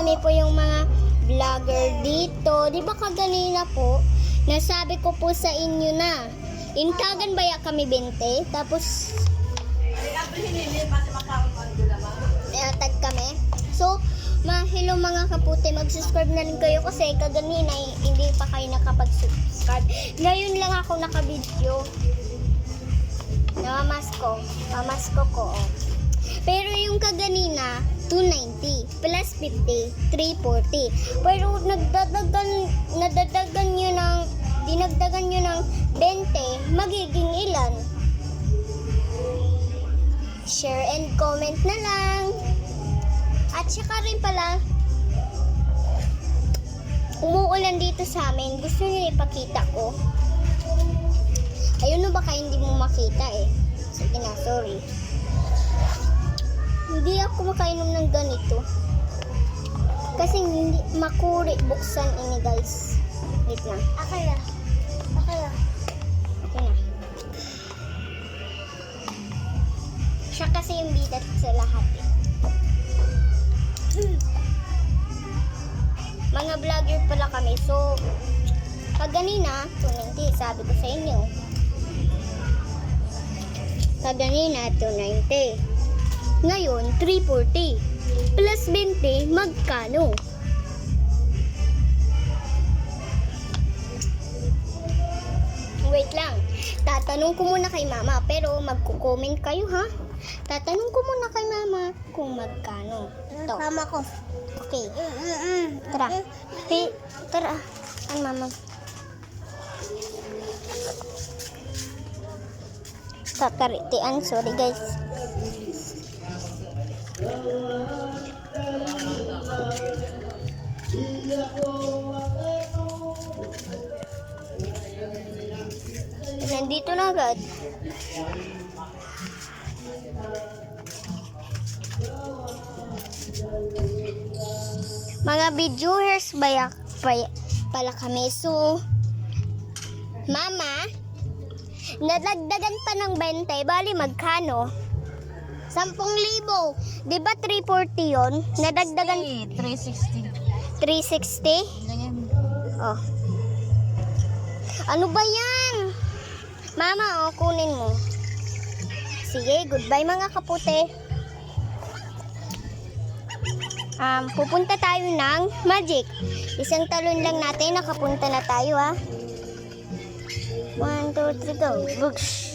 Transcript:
kami po yung mga vlogger dito. Di ba kaganina po, nasabi ko po sa inyo na, intagan baya kami 20, tapos tag kami. So, hello mga kaputi, mag-subscribe na rin kayo kasi kaganina hindi pa kayo nakapag-subscribe. Ngayon lang ako naka-video. Namamasko ko. Oh. Pero yung kaganina, 290 plus 50, 340. Pero dinagdagan nyo ng 20, magiging ilan? Share and comment na lang. At saka rin pala, umuulan dito sa amin. Gusto niyo ipakita ko? Ayun, no, baka hindi mo makita eh. Sige na, sorry. Hindi ako makainom ng ganito. Kasi hindi makuri buksan ini, guys. Wait lang. Okay na. Siya kasi yung bidat sa lahat eh. Mga vlogger pala kami. So, kaganina, 290, sabi ko sa inyo. Kaganina, 290. Ngayon, 340. Plus 20, magkano? Wait lang. Tatanong ko muna kay mama, pero magko-comment kayo ha? Tatanong ko muna kay mama kung magkano. Ito. Mama ko. Okay. Tara. Tara. Ang mama. Tataritian. Sorry guys. Nandito na agad. Mga viewers pala kami. So, mama, nadagdagan pa ng 20. Bali, magkano? 10,000. Diba 340 yun? Nadagdagan. 360. 360? Oh. Ano ba yan? Mama, kunin mo. Sige, goodbye mga kaputi. Pupunta tayo ng Magic. Isang talon lang natin, nakapunta na tayo ha. 1, 2, 3, go. Books.